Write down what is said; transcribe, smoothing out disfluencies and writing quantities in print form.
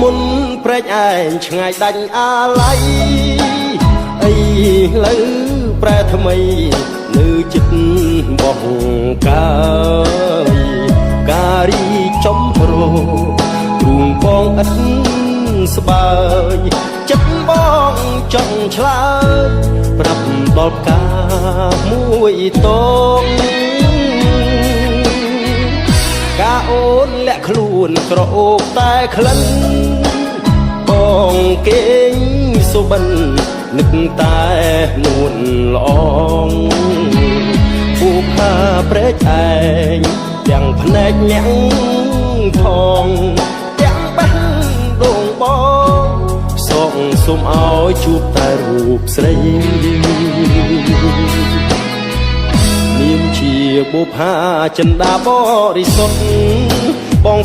មុនព្រែកឯងឆ្ងាយដាច់អាឡ័យអីលើប្រែថ្មីនៅចិត្តបោះកាយការីចំរោទ្រូងបងឥតស្បើយចិត្តបងចង់ឆ្លើយប្រាប់ដល់ការមួយតងការអូនលាក់ខ្លួនក្រអូបតែក្លិនបងគេងសុបិននឹកតែនួនល្អងពូផាព្រែកឯងទាំងភ្នែកញាំងផងទាំងបេះដូងបងសងសុំឲ្យជួបតែរូបស្រីនាមជាបុប្ផាចិន្តាបរិសុទ្ធបង